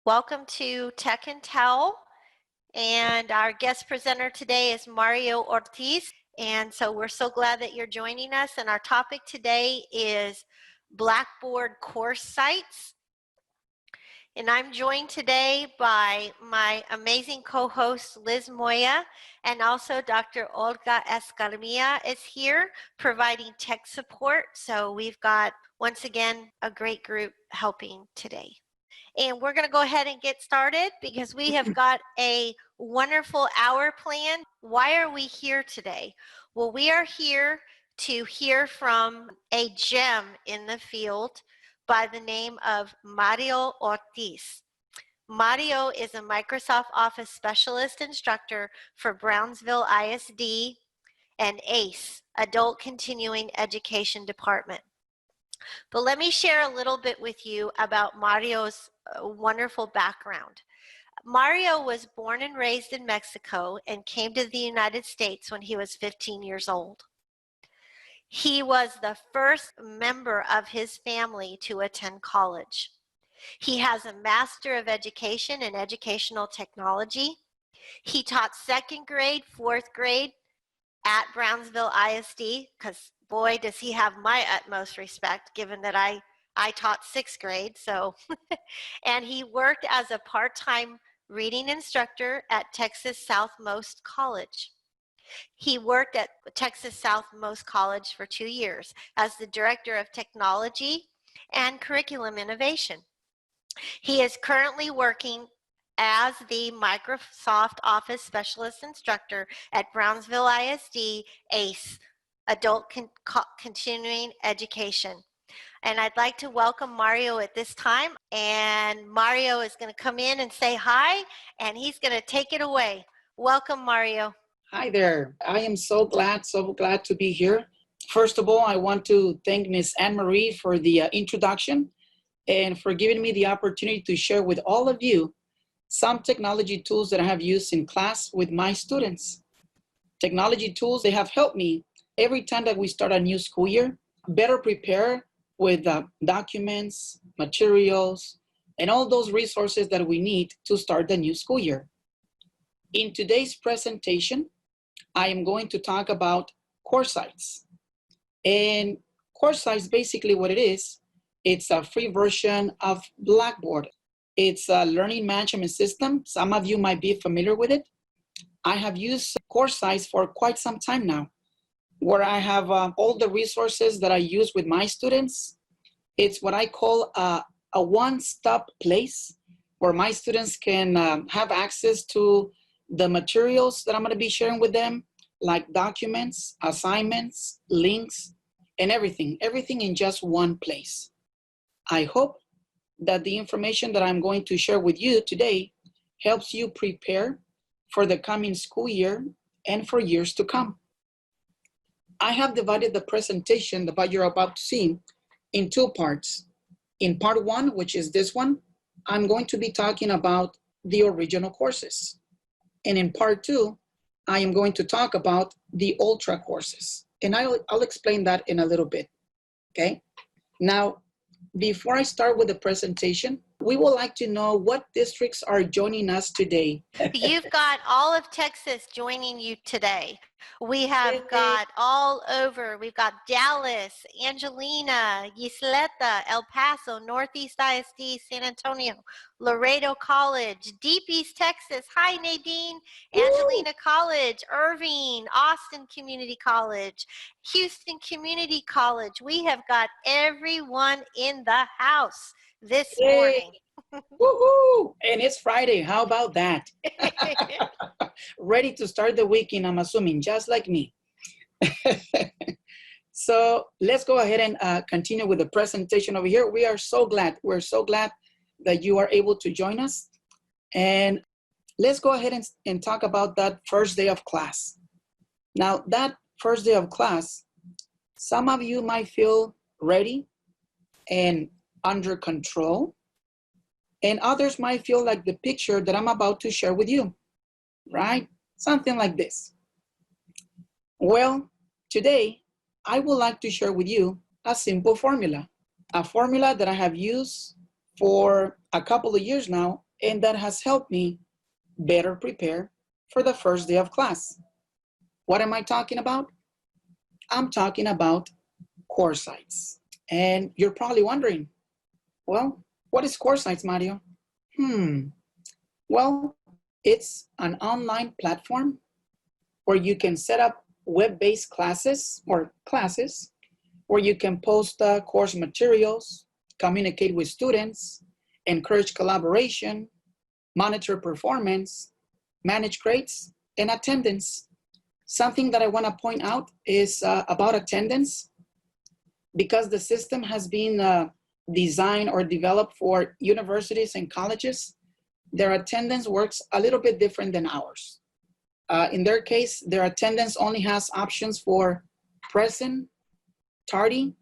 Welcome to Tech and Tell, and our guest presenter today is Mario Ortiz, and so we're so glad that you're joining us, and our topic today is Blackboard course sites. And I'm joined today by my amazing co-host Liz Moya, and also Dr. Olga Escamilla is here providing tech support. So we've got, once again, a great group helping today. And we're going to go ahead and get started because we have got a wonderful hour planned. Why are we here today? Well, we are here to hear from a gem in the field by the name of Mario Ortiz. Mario is a Microsoft Office Specialist Instructor for Brownsville ISD and ACE, Adult Continuing Education Department. But let me share a little bit with you about Mario's wonderful background. Mario was born and raised in Mexico and came to the United States when he was 15 years old. He was the first member of his family to attend college. He has a Master of Education in Educational Technology. He taught second grade, fourth grade at Brownsville ISD, because boy, does he have my utmost respect, given that I taught sixth grade. So, and he worked as a part-time reading instructor at Texas Southmost College. He worked at Texas Southmost College for 2 years as the Director of Technology and Curriculum Innovation. He is currently working as the Microsoft Office Specialist Instructor at Brownsville ISD ACE, Adult Continuing Education. And I'd like to welcome Mario at this time. And Mario is going to come in and say hi, and he's going to take it away. Welcome, Mario. Hi there. I am so glad to be here. First of all, I want to thank Ms. Anne-Marie for the introduction and for giving me the opportunity to share with all of you some technology tools that I have used in class with my students. Technology tools, they have helped me every time that we start a new school year, better prepare with documents, materials, and all those resources that we need to start the new school year. In today's presentation, I am going to talk about CourseSites. And CourseSites, basically what it is, it's a free version of Blackboard. It's a learning management system. Some of you might be familiar with it. I have used CourseSites for quite some time now, where I have all the resources that I use with my students. It's what I call a one-stop place where my students can have access to the materials that I'm going to be sharing with them, like documents, assignments, links, and everything in just one place. I hope that the information that I'm going to share with you today helps you prepare for the coming school year and for years to come. I have divided the presentation that you're about to see in two parts. In part one, which is this one, I'm going to be talking about the original courses. And in part two, I am going to talk about the ultra courses. And I'll explain that in a little bit, okay? Now, before I start with the presentation, we would like to know what districts are joining us today. You've got all of Texas joining you today. We have got all over. We've got Dallas, Angelina, Ysleta, El Paso, Northeast ISD, San Antonio, Laredo College, Deep East Texas. Hi, Nadine. Angelina College, Irving, Austin Community College, Houston Community College. We have got everyone in the house this morning. Woohoo! And it's Friday. How about that? Ready to start the weekend, I'm assuming, just like me. So let's go ahead and continue with the presentation over here. We're so glad that you are able to join us. And let's go ahead and talk about that first day of class. Now, that first day of class, some of you might feel ready and under control, and others might feel like the picture that I'm about to share with you, right? Something like this. Well, today, I would like to share with you a simple formula, a formula that I have used for a couple of years now and that has helped me better prepare for the first day of class. What am I talking about? I'm talking about CourseSites. And you're probably wondering, well, what is CourseSites, Mario? Well, it's an online platform where you can set up web-based classes, where you can post course materials, communicate with students, encourage collaboration, monitor performance, manage grades, and attendance. Something that I want to point out is about attendance. Because the system has been designed or developed for universities and colleges, their attendance works a little bit different than ours. In their case, their attendance only has options for present, tardy,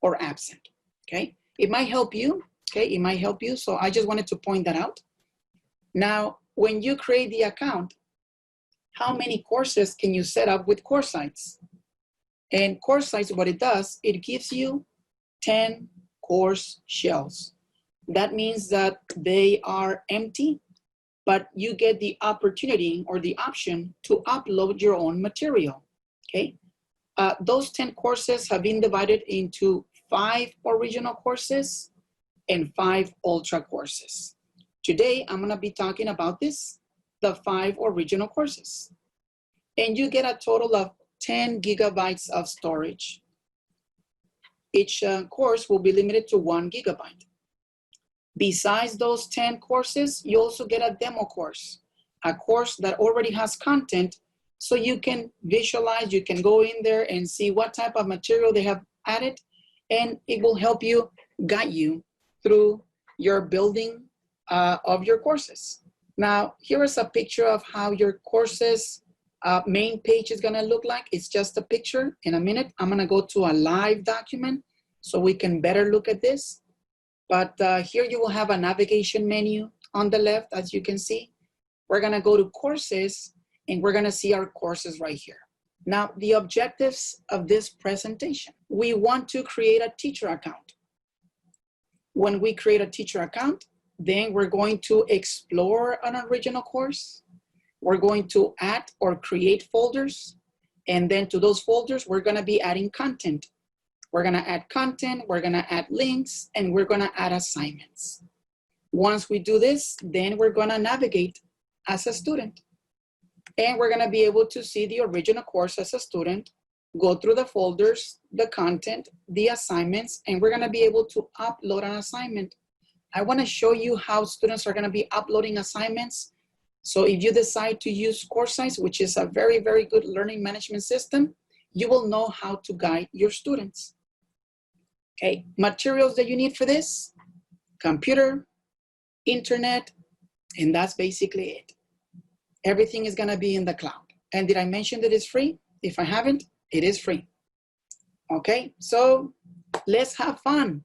or absent, okay? It might help you, okay? It might help you, so I just wanted to point that out. Now, when you create the account, how many courses can you set up with CourseSites? And CourseSites, what it does, it gives you 10 course shells. That means that they are empty, but you get the opportunity or the option to upload your own material, okay? Those 10 courses have been divided into 5 original courses and 5 ultra courses. Today, I'm gonna be talking about the 5 original courses. And you get a total of 10 gigabytes of storage. Each course will be limited to 1 gigabyte. Besides those 10 courses, you also get a demo course, a course that already has content, so you can visualize, you can go in there and see what type of material they have added, and it will help you, guide you through your building of your courses. Now, here is a picture of how your courses main page is gonna look like. It's just a picture. In a minute, I'm gonna go to a live document so we can better look at this. But here you will have a navigation menu on the left, as you can see. We're gonna go to courses and we're gonna see our courses right here. Now, the objectives of this presentation. We want to create a teacher account. When we create a teacher account, then we're going to explore an original course. We're going to add or create folders. And then to those folders, we're gonna be adding content. We're gonna add content, we're gonna add links, and we're gonna add assignments. Once we do this, then we're gonna navigate as a student. And we're gonna be able to see the original course as a student, go through the folders, the content, the assignments, and we're gonna be able to upload an assignment. I wanna show you how students are gonna be uploading assignments. So if you decide to use CourseSites, which is a very, very good learning management system, you will know how to guide your students. Okay, materials that you need for this: computer, internet, and that's basically it. Everything is gonna be in the cloud. And did I mention that it's free? If I haven't, it is free. Okay, so let's have fun.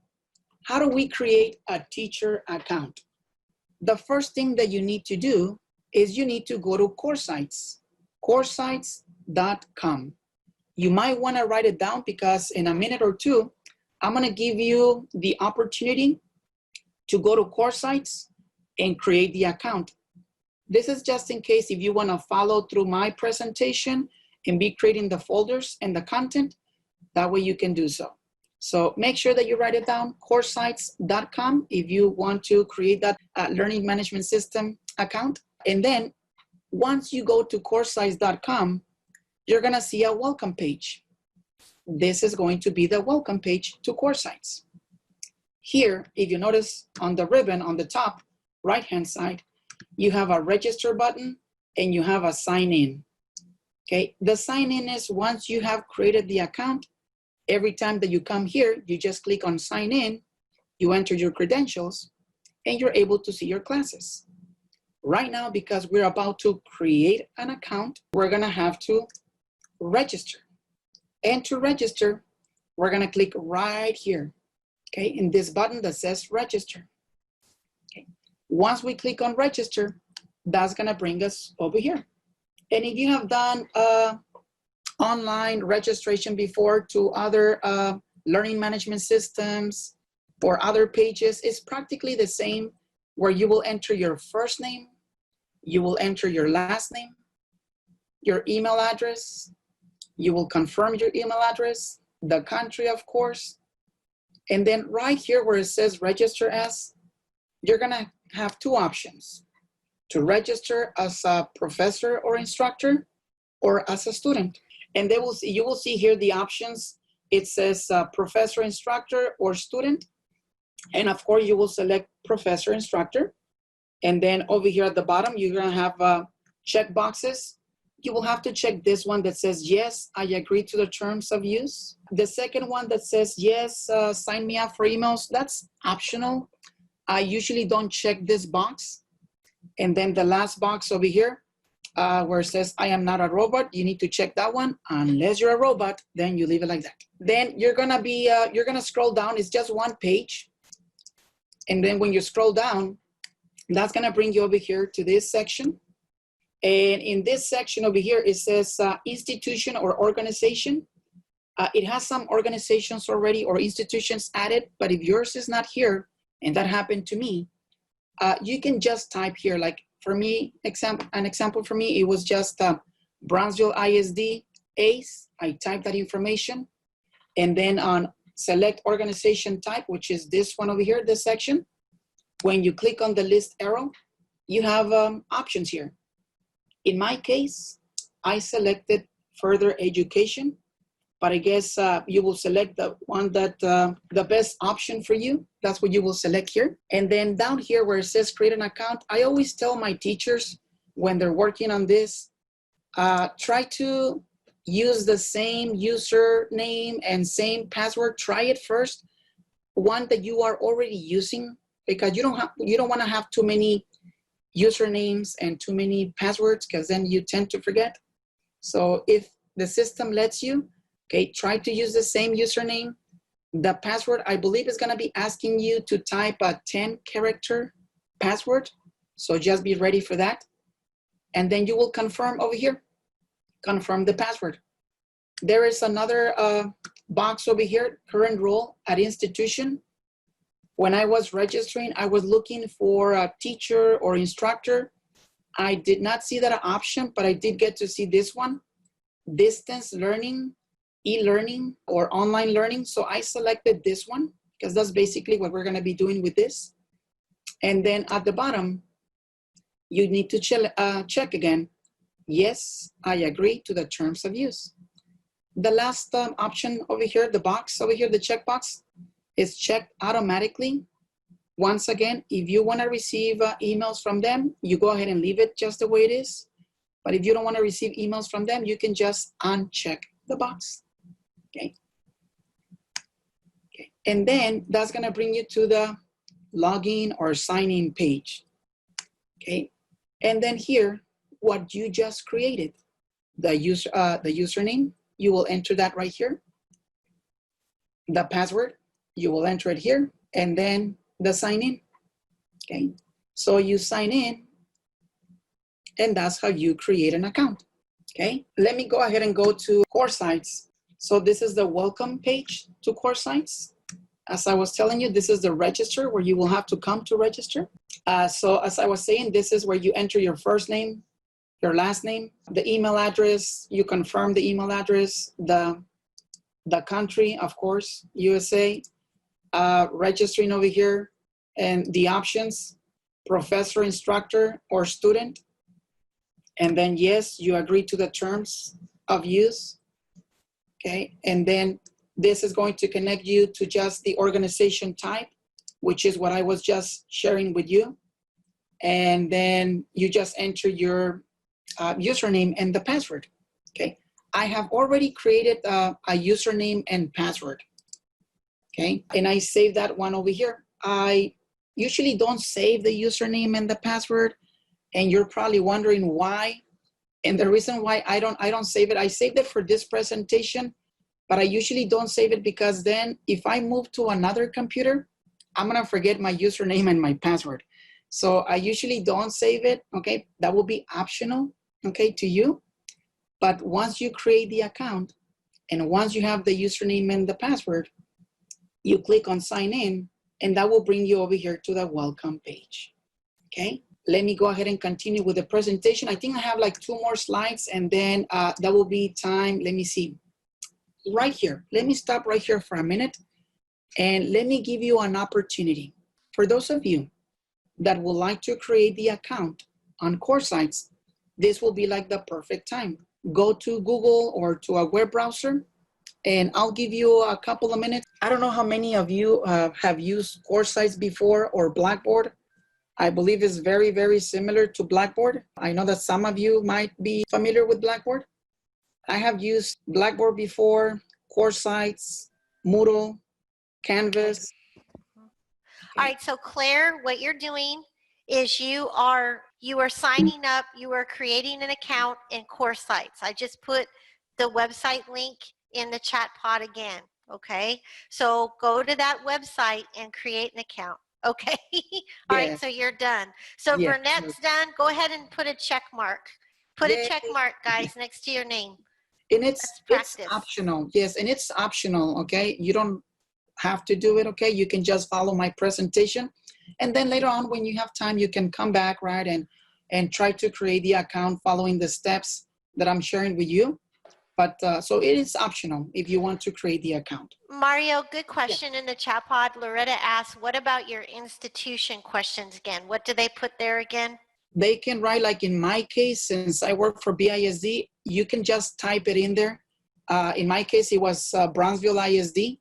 How do we create a teacher account? The first thing that you need to do is you need to go to CourseSites, CourseSites.com. You might wanna write it down because in a minute or two, I'm gonna give you the opportunity to go to CourseSites and create the account. This is just in case if you wanna follow through my presentation and be creating the folders and the content, that way you can do so. So make sure that you write it down, CourseSites.com, if you want to create that learning management system account. And then once you go to CourseSites.com, you're gonna see a welcome page. This is going to be the welcome page to CourseSites. Here, if you notice on the ribbon on the top right-hand side, you have a register button and you have a sign in. Okay, the sign in is once you have created the account, every time that you come here, you just click on sign in, you enter your credentials, and you're able to see your classes. Right now, because we're about to create an account, we're gonna have to register. And to register, we're gonna click right here, okay, in this button that says register. Okay. Once we click on register, that's gonna bring us over here. And if you have done online registration before to other learning management systems or other pages, it's practically the same where you will enter your first name, you will enter your last name, your email address, you will confirm your email address, the country, of course, and then right here where it says register as, you're gonna have two options: to register as a professor or instructor or as a student. And you will see here the options. It says professor, instructor, or student. And of course, you will select professor, instructor. And then over here at the bottom, you're gonna have check boxes. You will have to check this one that says, yes, I agree to the terms of use. The second one that says, yes, sign me up for emails, that's optional. I usually don't check this box. And then the last box over here, where it says, I am not a robot, you need to check that one. Unless you're a robot, then you leave it like that. Then you're gonna scroll down, it's just one page. And then when you scroll down, that's gonna bring you over here to this section. And in this section over here, it says institution or organization. It has some organizations already or institutions added, but if yours is not here, and that happened to me, you can just type here, like for me, an example for me, it was just Brownsville ISD ACE. I typed that information. And then on select organization type, which is this one over here, this section, when you click on the list arrow, you have options here. In my case, I selected further education, but I guess you will select the one that the best option for you. That's what you will select here. And then down here where it says create an account, I always tell my teachers when they're working on this, try to use the same username and same password. Try it first, one that you are already using, because you don't want to have too many usernames and too many passwords, because then you tend to forget. So if the system lets you, okay, try to use the same username. The password, I believe, is gonna be asking you to type a 10-character password. So just be ready for that. And then you will confirm over here, confirm the password. There is another box over here, current role at institution. When I was registering, I was looking for a teacher or instructor. I did not see that option, but I did get to see this one, distance learning, e-learning, or online learning. So I selected this one because that's basically what we're gonna be doing with this. And then at the bottom, you need to check again. Yes, I agree to the terms of use. The last option over here, the box over here, the checkbox, is checked automatically. Once again, if you want to receive emails from them, you go ahead and leave it just the way it is. But if you don't want to receive emails from them, you can just uncheck the box. Okay. Okay. And then that's going to bring you to the login or sign in page. Okay. And then here, what you just created, the username, you will enter that right here. The password, you will enter it here, and then the sign in. Okay, so you sign in, and that's how you create an account. Okay, let me go ahead and go to CourseSites. So this is the welcome page to CourseSites. As I was telling you, this is the register where you will have to come to register. So as I was saying, this is where you enter your first name, your last name, the email address, you confirm the email address, the country, of course, USA, registering over here, and the options, professor, instructor, or student. And then yes, you agree to the terms of use. Okay, and then this is going to connect you to just the organization type, which is what I was just sharing with you. And then you just enter your username and the password. Okay, I have already created a username and password. Okay, and I saved that one over here. I usually don't save the username and the password, and you're probably wondering why. And the reason why I don't save it, I saved it for this presentation, but I usually don't save it because then if I move to another computer, I'm gonna forget my username and my password. So I usually don't save it, okay? That will be optional, okay, to you. But once you create the account and once you have the username and the password, you click on sign in, and that will bring you over here to the welcome page. Okay, let me go ahead and continue with the presentation. I think I have like 2 more slides and then that will be time. Let me see. Right here, let me stop right here for a minute and let me give you an opportunity. For those of you that would like to create the account on CourseSites, this will be like the perfect time. Go to Google or to a web browser and I'll give you a couple of minutes. I don't know how many of you have used CourseSites before or Blackboard. I believe it's very, very similar to Blackboard. I know that some of you might be familiar with Blackboard. I have used Blackboard before, CourseSites, Moodle, Canvas. All right, so Claire, what you're doing is you are signing up, you are creating an account in CourseSites. I just put the website link in the chat pod again, okay? So go to that website and create an account, okay? All right, Yes. so you're done. So Yes. Burnett's done. Go ahead and put a check mark. Put a check mark, guys, next to your name. And Let's it's practice. optional. Yes, and it's optional, okay? You don't have to do it, okay? You can just follow my presentation. And then later on, when you have time, you can come back, right? And try to create the account following the steps that I'm sharing with you. But so it is optional if you want to create the account. Mario, good question in the chat pod. Loretta asked, what about your institution questions again? What do they put there again? They can write, like in my case, since I work for BISD, you can just type it in there. In my case, it was Brownsville ISD.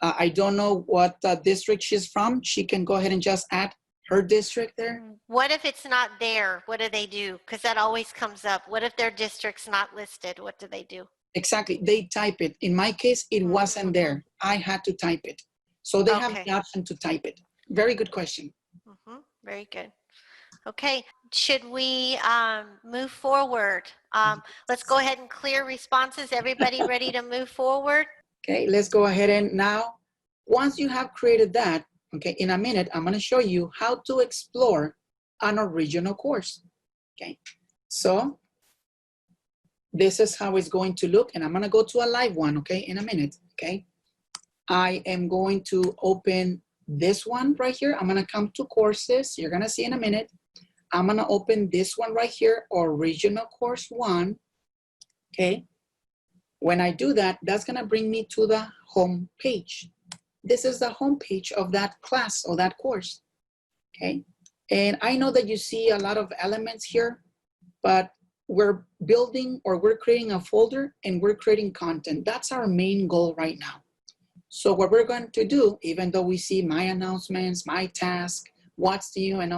I don't know what district she's from. She can go ahead and just add her district there. What if it's not there? What do they do? Because that always comes up. What if their district's not listed? What do they do? Exactly. They type it. In my case, it wasn't there. I had to type it. So they have the option to type it. Very good question. Very good. Okay. Should we move forward? Let's go ahead and clear responses. Everybody ready to move forward? Okay, let's go ahead and now, once you have created that, okay, in a minute, I'm going to show you how to explore an original course. Okay, so this is how it's going to look, and I'm going to go to a live one, okay, in a minute. Okay, I am going to open this one right here. I'm going to come to courses. You're going to see in a minute. I'm going to open this one right here, original course 1. Okay, when I do that, that's going to bring me to the home page. This is the home page of that class or that course. Okay, and I know that you see a lot of elements here, but we're building or we're creating a folder and we're creating content. That's our main goal right now. So what we're going to do, even though we see my announcements, my task, what's new, and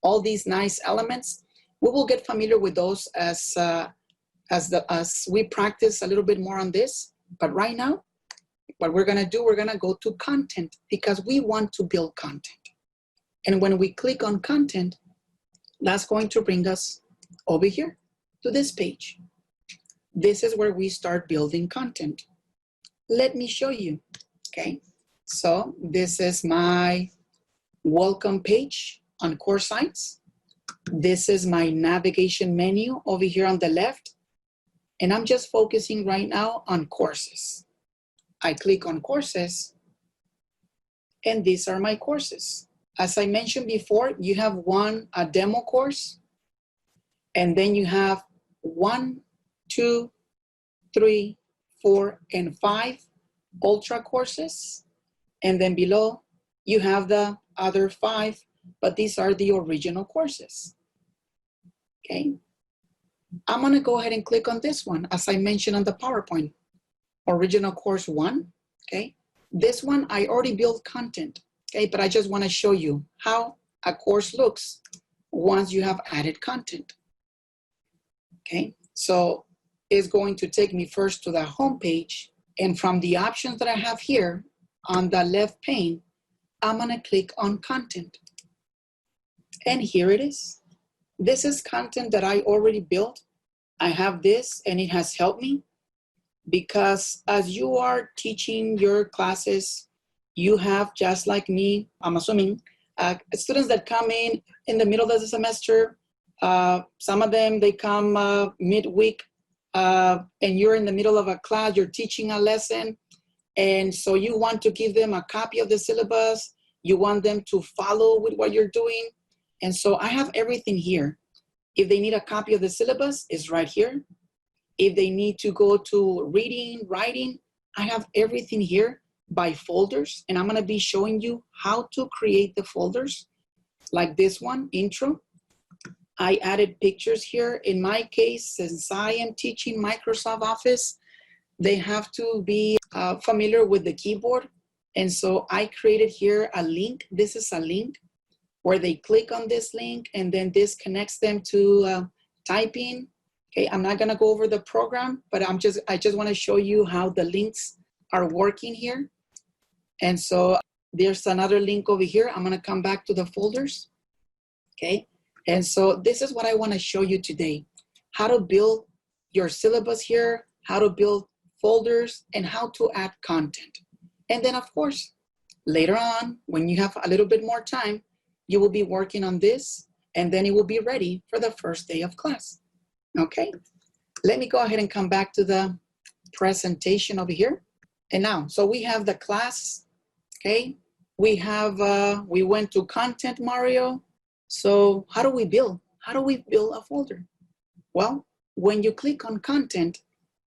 all these nice elements, we will get familiar with those as we practice a little bit more on this. But right now, what we're going to do, we're going to go to content because we want to build content. And when we click on content, that's going to bring us over here to this page. This is where we start building content. Let me show you. Okay, so this is my welcome page on CourseSites. This is my navigation menu over here on the left. And I'm just focusing right now on courses. I click on courses, and these are my courses. As I mentioned before, you have a demo course, and then you have 1, 2, 3, 4, and 5 ultra courses. And then below, you have the other 5, but these are the original courses. Okay. I'm going to go ahead and click on this one, as I mentioned on the PowerPoint. Original course 1, okay? This one, I already built content, okay? But I just want to show you how a course looks once you have added content, okay? So it's going to take me first to the home page, and from the options that I have here on the left pane, I'm going to click on content. And here it is. This is content that I already built. I have this, and it has helped me because as you are teaching your classes, you have, just like me, I'm assuming, students that come in the middle of the semester. Some of them, they come midweek, and you're in the middle of a class, you're teaching a lesson, and so you want to give them a copy of the syllabus. You want them to follow with what you're doing. And so I have everything here. If they need a copy of the syllabus, it's right here. If they need to go to reading, writing, I have everything here by folders. And I'm gonna be showing you how to create the folders like this one, intro. I added pictures here. In my case, since I am teaching Microsoft Office, they have to be familiar with the keyboard. And so I created here a link. This is a link where they click on this link and then this connects them to typing. Okay, I'm not gonna go over the program, but I just wanna show you how the links are working here. And so there's another link over here. I'm gonna come back to the folders, okay? And so this is what I wanna show you today, how to build your syllabus here, how to build folders, and how to add content. And then of course, later on, when you have a little bit more time, you will be working on this, and then it will be ready for the first day of class, okay? Let me go ahead and come back to the presentation over here. And now, so we have the class, okay? We went to content, Mario. So how do we build? How do we build a folder? Well, when you click on content,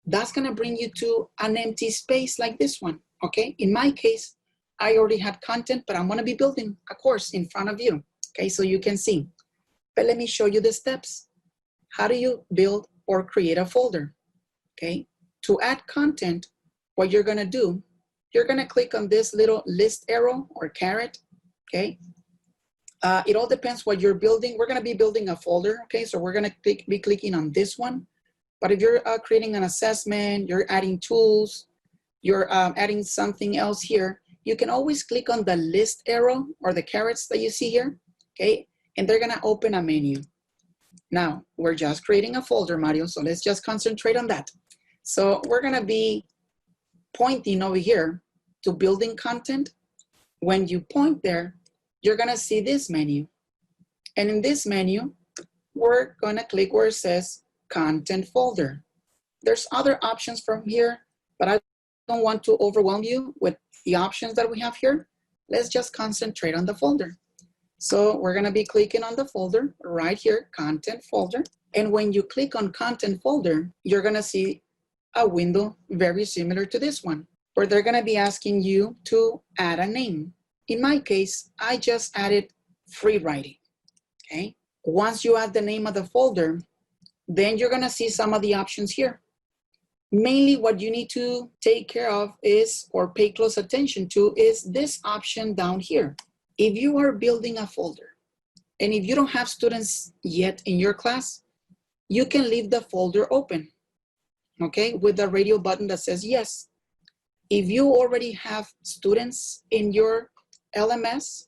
that's gonna bring you to an empty space like this one, okay? In my case, I already had content, but I'm gonna be building a course in front of you, okay? So you can see. But let me show you the steps. How do you build or create a folder, okay? To add content, what you're gonna do, you're gonna click on this little list arrow or caret, okay? It all depends what you're building. We're gonna be building a folder, okay? So we're gonna be clicking on this one. But if you're creating an assessment, you're adding tools, you're adding something else here, you can always click on the list arrow or the carets that you see here, okay? And they're gonna open a menu. Now, we're just creating a folder, Mario, so let's just concentrate on that. So we're gonna be pointing over here to building content. When you point there, you're gonna see this menu. And in this menu, we're gonna click where it says content folder. There's other options from here, but I don't want to overwhelm you with the options that we have here. Let's just concentrate on the folder. So we're gonna be clicking on the folder right here, content folder. And when you click on content folder, you're gonna see a window very similar to this one, where they're gonna be asking you to add a name. In my case, I just added free writing, okay? Once you add the name of the folder, then you're gonna see some of the options here. Mainly what you need to take care of is, or pay close attention to, is this option down here. If you are building a folder, and if you don't have students yet in your class, you can leave the folder open, okay, with the radio button that says yes. If you already have students in your LMS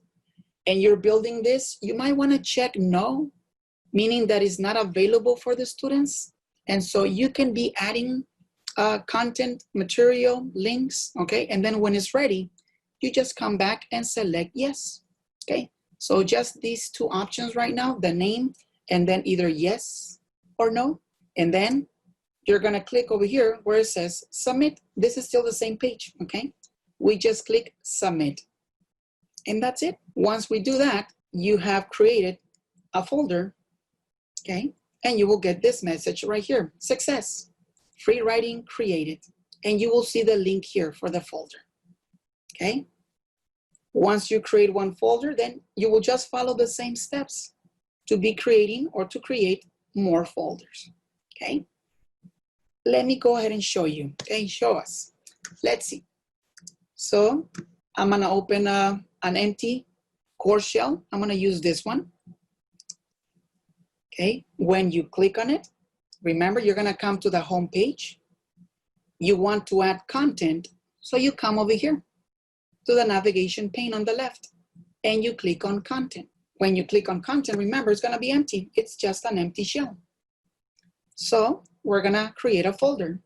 and you're building this, you might wanna check no, meaning that it's not available for the students. And so you can be adding content, material, links, okay? And then when it's ready, you just come back and select yes, okay? So just these two options right now, the name, and then either yes or no. And then you're gonna click over here where it says submit. This is still the same page, okay? We just click submit. And that's it. Once we do that, you have created a folder, okay? And you will get this message right here, success, free writing created. And you will see the link here for the folder, okay? Once you create one folder, then you will just follow the same steps to be creating or to create more folders, okay? Let me go ahead and show you, okay? Show us. Let's see. So I'm gonna open an empty course shell. I'm gonna use this one, okay? When you click on it, remember you're gonna come to the home page. You want to add content, so you come over here to the navigation pane on the left and you click on content. When you click on content, remember it's gonna be empty. It's just an empty shell. So we're gonna create a folder.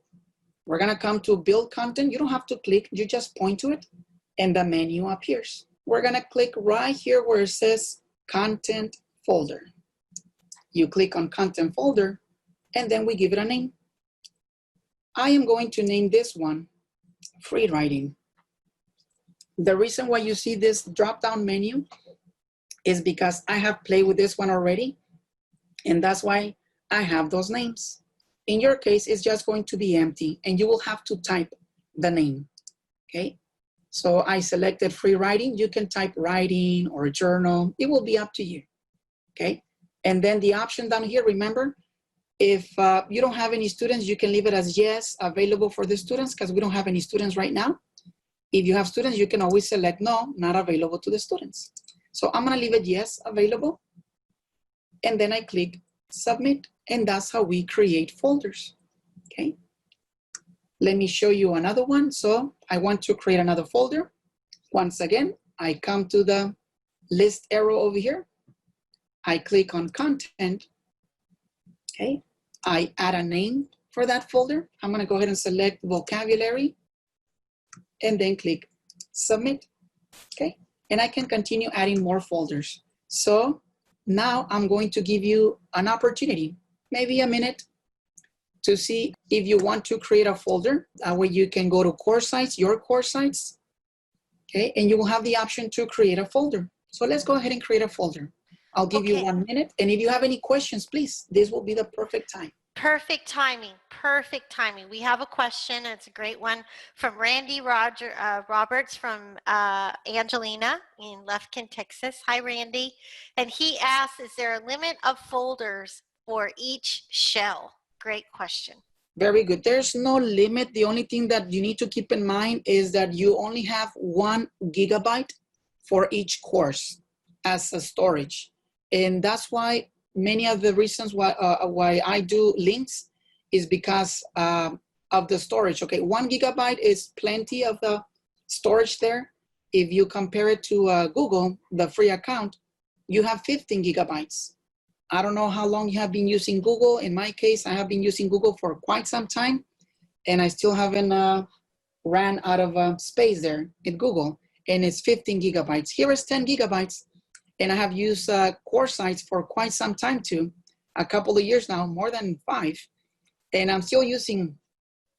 We're gonna come to build content. You don't have to click, you just point to it and the menu appears. We're gonna click right here where it says content folder. You click on content folder and then we give it a name. I am going to name this one free writing. The reason why you see this drop-down menu is because I have played with this one already, and that's why I have those names. In your case, it's just going to be empty, and you will have to type the name, okay? So I selected free writing. You can type writing or journal. It will be up to you, okay? And then the option down here, remember, if you don't have any students, you can leave it as yes, available for the students, because we don't have any students right now. If you have students, you can always select no, not available to the students. So I'm gonna leave it yes, available. And then I click submit, and that's how we create folders, okay? Let me show you another one. So I want to create another folder. Once again, I come to the list arrow over here. I click on content, okay? I add a name for that folder. I'm gonna go ahead and select vocabulary and then click submit, okay? And I can continue adding more folders. So now I'm going to give you an opportunity, maybe a minute, to see if you want to create a folder. That way you can go to CourseSites, your CourseSites, okay? And you will have the option to create a folder. So let's go ahead and create a folder. I'll give you 1 minute. And if you have any questions, please, this will be the perfect time. Perfect timing, perfect timing. We have a question, it's a great one, from Randy Roberts from Angelina in Lufkin, Texas. Hi, Randy. And he asks, is there a limit of folders for each shell? Great question. Very good. There's no limit. The only thing that you need to keep in mind is that you only have 1 gigabyte for each course as a storage. And that's why many of the reasons why I do links is because of the storage. Okay, 1 gigabyte is plenty of the storage there. If you compare it to Google, the free account, you have 15 gigabytes. I don't know how long you have been using Google. In my case, I have been using Google for quite some time, and I still haven't ran out of space there in Google, and it's 15 gigabytes. Here is 10 gigabytes. And I have used CourseSites for quite some time too, a couple of years now, more than 5. And I'm still using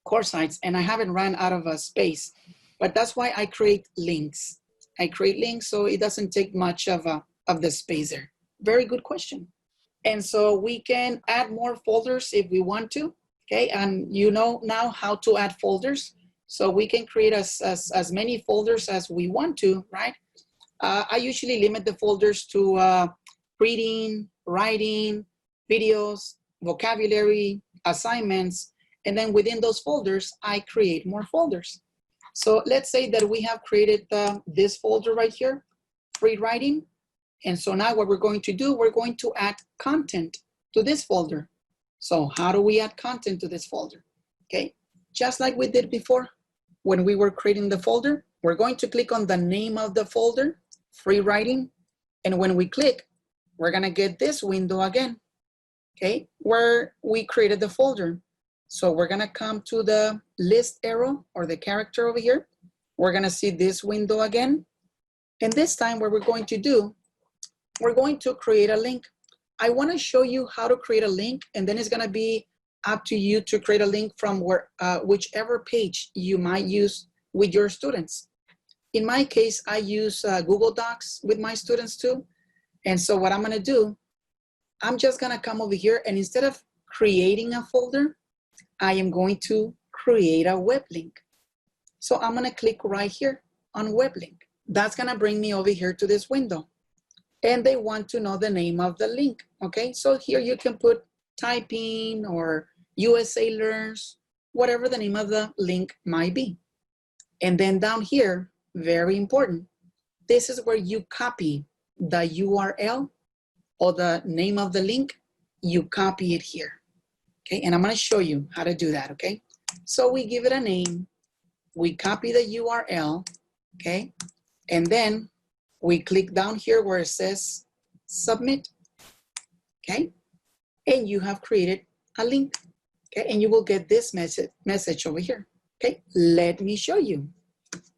CourseSites, and I haven't ran out of space. But that's why I create links. I create links so it doesn't take much of the space there. Very good question. And so we can add more folders if we want to, okay? And you know now how to add folders. So we can create as many folders as we want to, right? I usually limit the folders to reading, writing, videos, vocabulary, assignments, and then within those folders, I create more folders. So let's say that we have created this folder right here, free writing. And so now what we're going to do, we're going to add content to this folder. So how do we add content to this folder? Okay, just like we did before when we were creating the folder, we're going to click on the name of the folder, free writing. And when we click, we're gonna get this window again, okay, where we created the folder. So we're gonna come to the list arrow or the character over here. We're gonna see this window again. And this time what we're going to do, we're going to create a link. I wanna show you how to create a link, and then it's gonna be up to you to create a link from whichever page you might use with your students. In my case, I use Google Docs with my students too. And so what I'm gonna do, I'm just gonna come over here, and instead of creating a folder, I am going to create a web link. So I'm gonna click right here on web link. That's gonna bring me over here to this window. And they want to know the name of the link, okay? So here you can put typing or USA Learns, whatever the name of the link might be. And then down here, very important, this is where you copy the URL or the name of the link, you copy it here, okay? And I'm gonna show you how to do that, okay? So we give it a name, we copy the URL, okay? And then we click down here where it says submit, okay? And you have created a link, okay? And you will get this message over here, okay? Let me show you.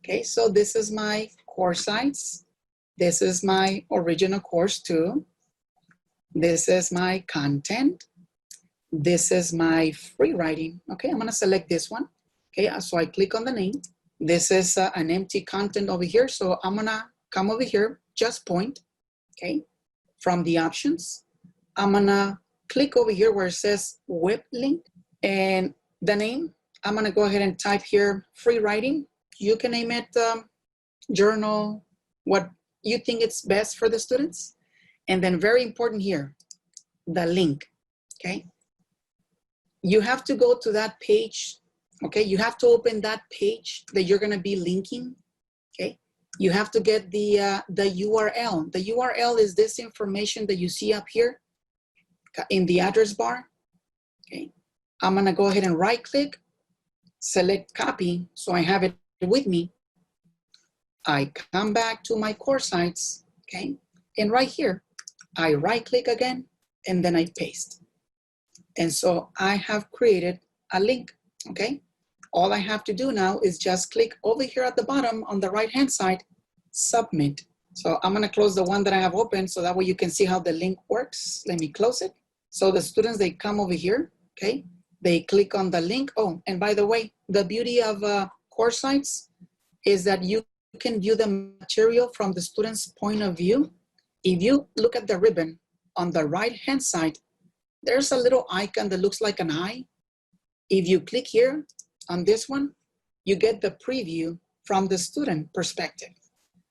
Okay, so this is my CourseSites. This is my original course too. This is my content. This is my free writing. Okay, I'm gonna select this one. Okay, so I click on the name. This is an empty content over here. So I'm gonna come over here, just point, okay? From the options, I'm gonna click over here where it says web link, and the name, I'm gonna go ahead and type here free writing. You can name it journal, what you think it's best for the students. And then very important here, the link, okay? You have to go to that page, okay? You have to open that page that you're gonna be linking, okay? You have to get the URL. The URL is this information that you see up here in the address bar, okay? I'm gonna go ahead and right click, select copy, so I have it with me. I come back to my CourseSites, okay? And right here, I right click again, and then I paste. And so I have created a link, okay? All I have to do now is just click over here at the bottom on the right-hand side, submit. So I'm gonna close the one that I have open so that way you can see how the link works. Let me close it. So the students, they come over here, okay? They click on the link. Oh, and by the way, the beauty of CourseSites is that you can view the material from the student's point of view. If you look at the ribbon on the right-hand side, there's a little icon that looks like an eye. If you click here on this one, you get the preview from the student perspective.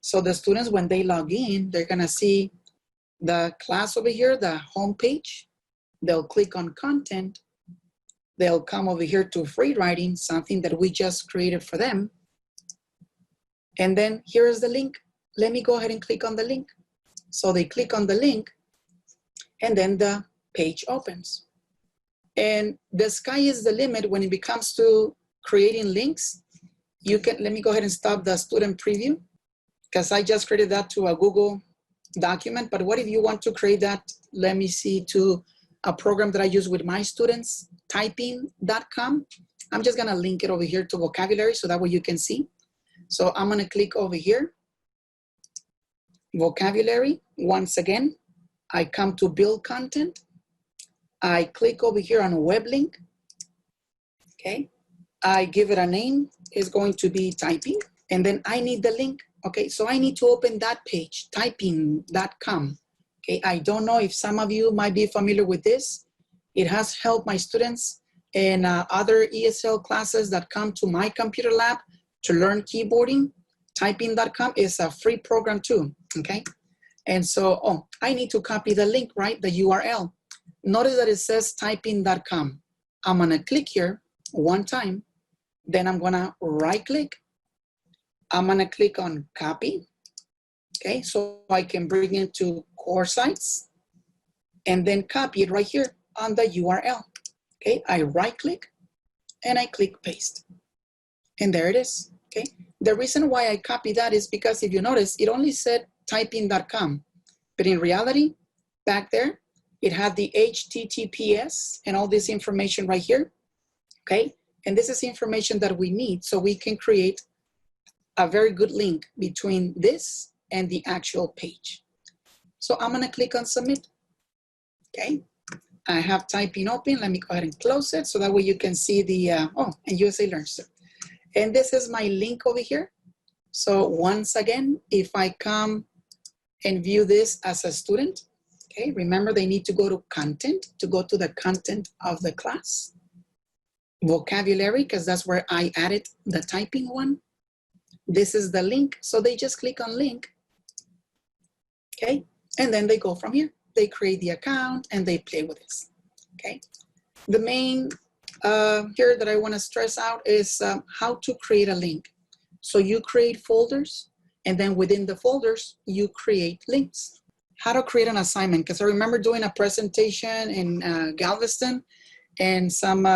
So the students, when they log in, they're gonna see the class over here, the home page. They'll click on content. They'll come over here to free writing, something that we just created for them. And then here's the link. Let me go ahead and click on the link. So they click on the link, and then the page opens. And the sky is the limit when it comes to creating links. You can, let me go ahead and stop the student preview, because I just created that to a Google document. But what if you want to create that, let me see, to a program that I use with my students, typing.com. I'm just gonna link it over here to vocabulary so that way you can see. So I'm gonna click over here, vocabulary. Once again, I come to build content. I click over here on web link, okay? I give it a name, it's going to be typing, and then I need the link, okay? So I need to open that page, typing.com, okay? I don't know if some of you might be familiar with this. It has helped my students in other ESL classes that come to my computer lab to learn keyboarding. Typing.com is a free program too, okay? And so, oh, I need to copy the link, right? The URL. Notice that it says typing.com. I'm gonna click here one time, then I'm gonna right click. I'm gonna click on copy, okay? So I can bring it to CourseSites and then copy it right here on the URL, okay? I right click and I click paste. And there it is, okay? The reason why I copy that is because if you notice, it only said typing.com, but in reality, back there, it had the HTTPS and all this information right here, okay? And this is information that we need so we can create a very good link between this and the actual page. So I'm gonna click on submit, okay? I have typing open. Let me go ahead and close it so that way you can see the, and USA Learns. And this is my link over here. So once again, if I come and view this as a student, okay, remember they need to go to content to go to the content of the class. Vocabulary, because that's where I added the typing one. This is the link, so they just click on link, okay? And then they go from here. They create the account and they play with this, okay? The main here that I wanna stress out is how to create a link. So you create folders, and then within the folders, you create links. How to create an assignment, because I remember doing a presentation in Galveston, and some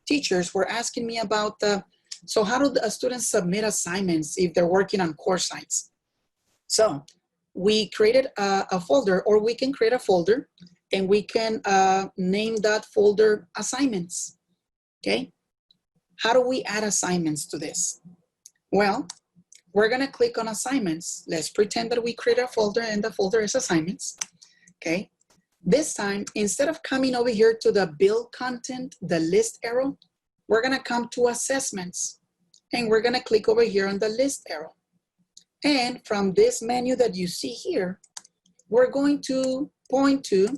teachers were asking me about, so how do the students submit assignments if they're working on CourseSites? So we created a folder, or we can create a folder, and we can name that folder assignments, okay? How do we add assignments to this? Well, we're gonna click on assignments. Let's pretend that we create a folder and the folder is assignments, okay? This time, instead of coming over here to the build content, the list arrow, we're gonna come to assessments, and we're gonna click over here on the list arrow. And from this menu that you see here, we're going to point to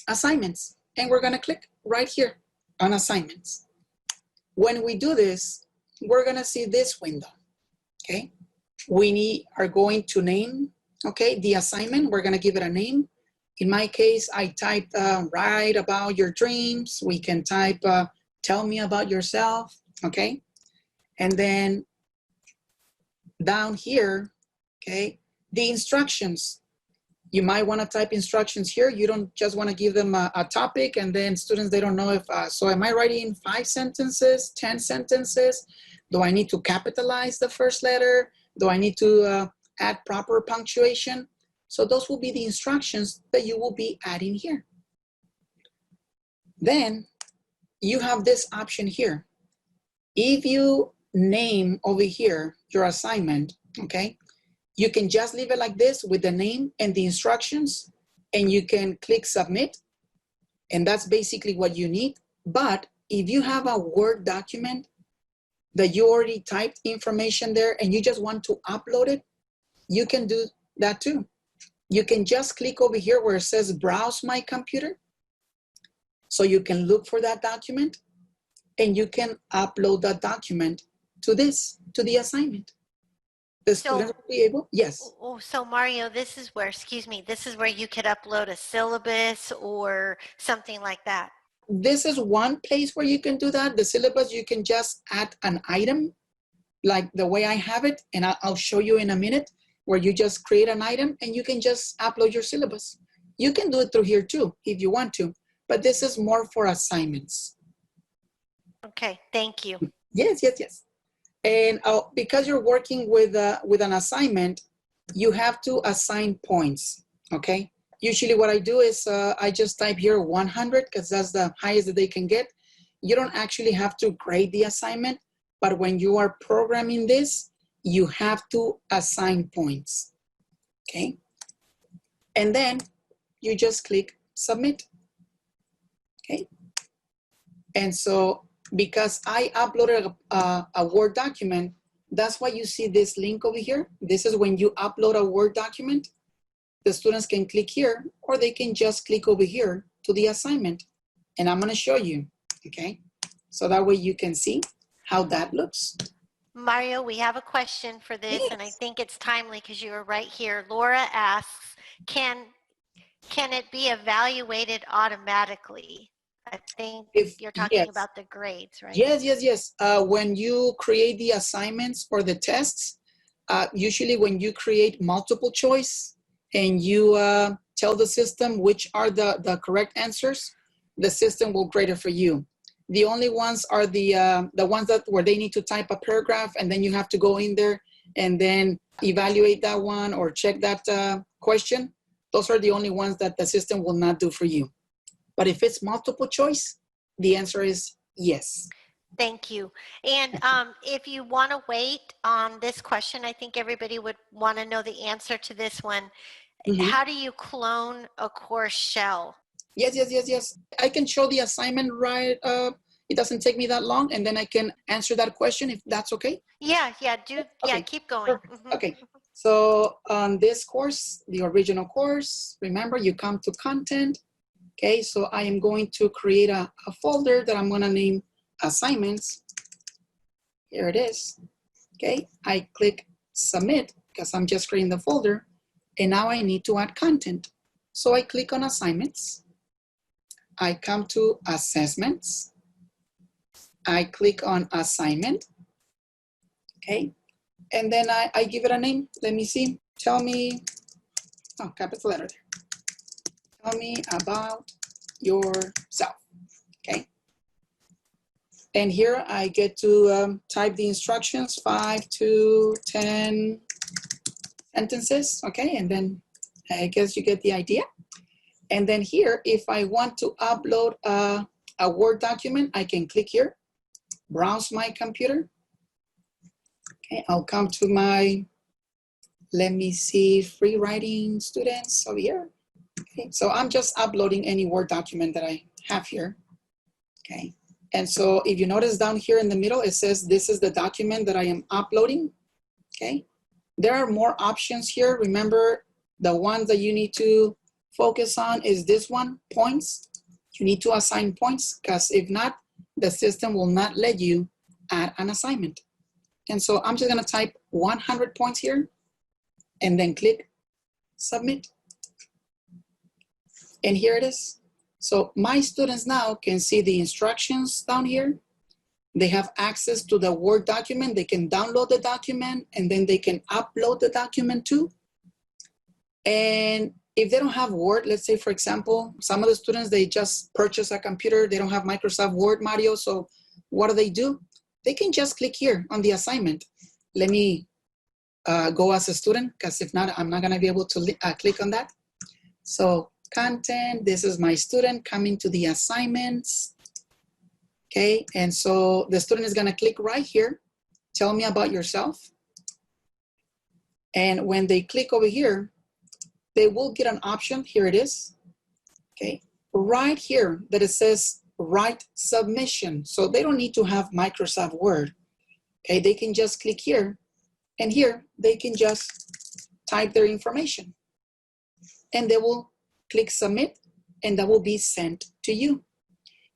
assignments, and we're gonna click right here on assignments. When we do this, we're gonna see this window, okay? We are going to name, okay, the assignment. We're gonna give it a name. In my case, I typed write about your dreams. We can type tell me about yourself, okay? And then down here, okay, the instructions. You might want to type instructions here. You don't just want to give them a topic and then students, they don't know if, so am I writing 5 sentences, 10 sentences? Do I need to capitalize the first letter? Do I need to add proper punctuation? So those will be the instructions that you will be adding here. Then you have this option here. If you name over here your assignment, okay, you can just leave it like this with the name and the instructions, and you can click submit, and that's basically what you need. But if you have a Word document that you already typed information there and you just want to upload it, you can do that too. You can just click over here where it says browse my computer. So you can look for that document and you can upload that document to the assignment. The students will be able, yes. Oh, so Mario, this is where, excuse me, this is where you could upload a syllabus or something like that. This is one place where you can do that. The syllabus, you can just add an item like the way I have it, and I'll show you in a minute, where you just create an item and you can just upload your syllabus. You can do it through here too if you want to, but this is more for assignments. Okay, thank you. Yes, yes, yes. And because you're working with an assignment, you have to assign points, okay? Usually what I do is I just type here 100 because that's the highest that they can get. You don't actually have to grade the assignment, but when you are programming this, you have to assign points, okay? And then you just click submit, okay? And so because I uploaded a Word document, that's why you see this link over here. This is when you upload a Word document. The students can click here, or they can just click over here to the assignment. And I'm gonna show you, okay? So that way you can see how that looks. Mario, we have a question for this, Yes. and I think it's timely because you are right here. Laura asks, can it be evaluated automatically? I think you're talking about the grades, right? Yes, yes, yes. When you create the assignments or the tests, usually when you create multiple choice and you tell the system which are the correct answers, the system will grade it for you. The only ones are the ones that where they need to type a paragraph and then you have to go in there and then evaluate that one or check that question. Those are the only ones that the system will not do for you. But if it's multiple choice, the answer is yes. Thank you. And if you want to wait on this question, I think everybody would want to know the answer to this one. How do you clone a course shell? Yes, yes, yes, yes. I can show the assignment right. It doesn't take me that long, and then I can answer that question if that's okay. Yeah, keep going. Okay. So on this course, the original course, remember you come to content. Okay, so I am going to create a folder that I'm gonna name assignments. Here it is. Okay, I click submit because I'm just creating the folder, and now I need to add content. So I click on assignments. I come to assessments. I click on assignment. Okay, and then I give it a name. Let me see. Tell me, oh, capital letter there. Tell me about yourself. Okay. And here I get to type the instructions, 5 to 10 sentences. Okay, and then I guess you get the idea. And then here, if I want to upload a Word document, I can click here, browse my computer. Okay, I'll come to my, let me see, free writing students over here. Okay, so I'm just uploading any Word document that I have here. Okay, and so if you notice down here in the middle, it says this is the document that I am uploading. Okay, there are more options here. Remember, The ones that you need to focus on is this one, points. You need to assign points, because if not, the system will not let you add an assignment. And so I'm just gonna type 100 points here and then click submit. And here it is. So my students now can see the instructions down here. They have access to the Word document. They can download the document and then they can upload the document too. And if they don't have Word, let's say, for example, some of the students, they just purchase a computer. They don't have Microsoft Word, Mario. So what do? They can just click here on the assignment. Let me go as a student, because if not, I'm not going to be able to click on that. So content, this is my student coming to the assignments. Okay, and so the student is going to click right here. Tell me about yourself. And when they click over here, they will get an option. Here it is. Okay, right here that it says write submission. So they don't need to have Microsoft Word. Okay, they can just click here, and here they can just type their information, and they will click submit, and that will be sent to you.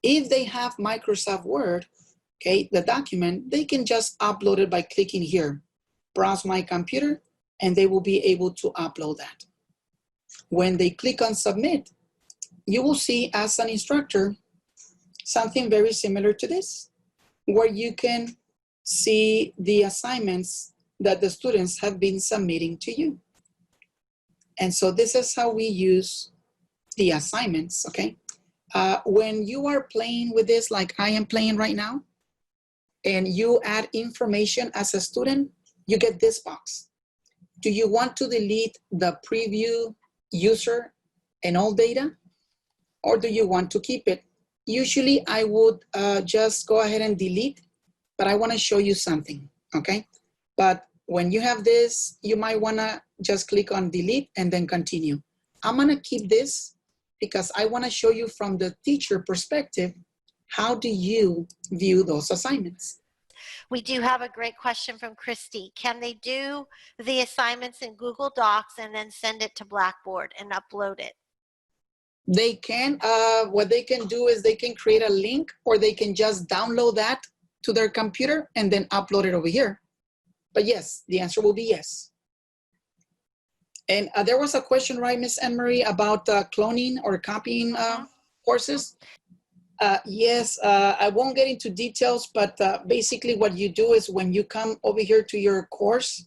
If they have Microsoft Word, okay, the document, they can just upload it by clicking here, browse my computer, and they will be able to upload that. When they click on submit, you will see as an instructor something very similar to this, where you can see the assignments that the students have been submitting to you. And so this is how we use the assignments, okay? When you are playing with this, like I am playing right now, and you add information as a student, you get this box. Do you want to delete the preview user and all data? Or do you want to keep it? Usually I would just go ahead and delete, but I want to show you something, okay? But when you have this, you might want to just click on delete and then continue. I'm going to keep this because I want to show you from the teacher perspective, how do you view those assignments? We do have a great question from Christy. Can they do the assignments in Google Docs and then send it to Blackboard and upload it? They can. What they can do is they can create a link, or they can just download that to their computer and then upload it over here. But yes, the answer will be yes. And there was a question, right, Miss Anne-Marie, about cloning or copying courses? Yes, I won't get into details, but basically what you do is when you come over here to your course,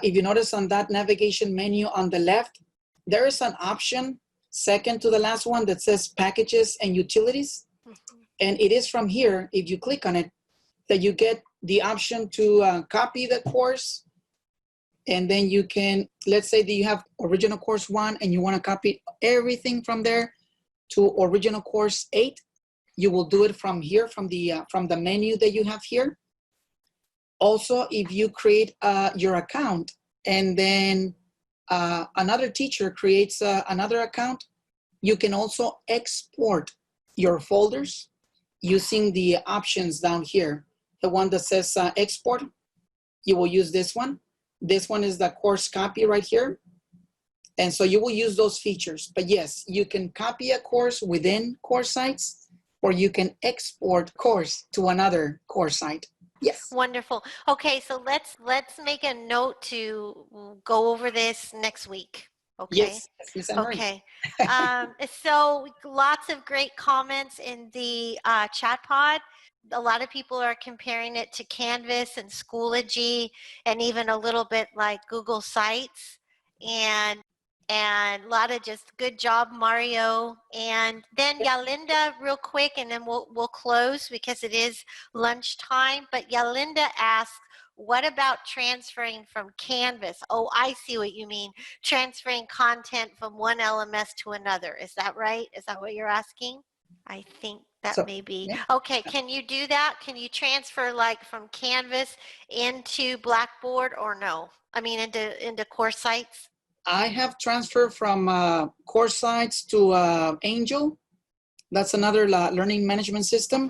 if you notice on that navigation menu on the left, there is an option second to the last one that says packages and utilities. And it is from here, if you click on it, that you get the option to copy the course. And then you can, let's say that you have original course 1 and you want to copy everything from there to original course 8. You will do it from here, from the menu that you have here. Also, if you create your account and then another teacher creates another account, you can also export your folders using the options down here. The one that says export, you will use this one. This one is the course copy right here. And so you will use those features. But yes, you can copy a course within CourseSites, or you can export course to another course site. Yes. Wonderful. Okay, so let's make a note to go over this next week. Okay. Yes, Ms. Anne-Marie. Okay. So lots of great comments in the chat pod. A lot of people are comparing it to Canvas and Schoology, and even a little bit like Google Sites, and a lot of just good job, Mario. And then Yalinda, real quick, and then we'll close because it is lunchtime. But Yalinda asked, what about transferring from Canvas? Oh, I see what you mean. Transferring content from one LMS to another. Is that right? Is that what you're asking? I think that may be. Yeah. Okay, can you do that? Can you transfer like from Canvas into Blackboard or no? I mean, into CourseSites? I have transferred from CourseSites to Angel. That's another learning management system.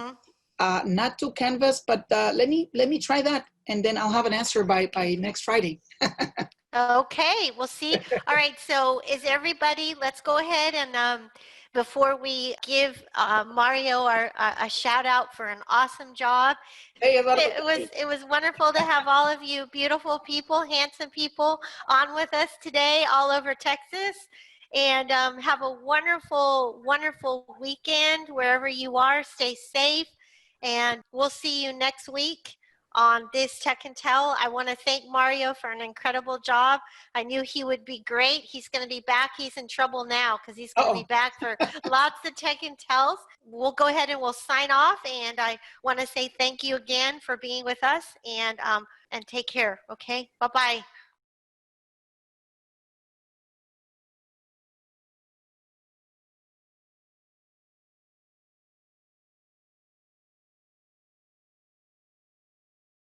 Mm-hmm. Not to Canvas, but let me try that, and then I'll have an answer by next Friday. Okay, we'll see. All right, so is everybody, let's go ahead and before we give Mario a shout out for an awesome job. Hey, Eduardo. It was wonderful to have all of you beautiful people, handsome people on with us today all over Texas. And have a wonderful, wonderful weekend wherever you are. Stay safe. And we'll see you next week on this Tech and Tell. I want to thank Mario for an incredible job. I knew he would be great. He's going to be back. He's in trouble now because he's going to be back for lots of Tech and Tells. We'll go ahead and we'll sign off. And I want to say thank you again for being with us, and take care. Okay, bye-bye.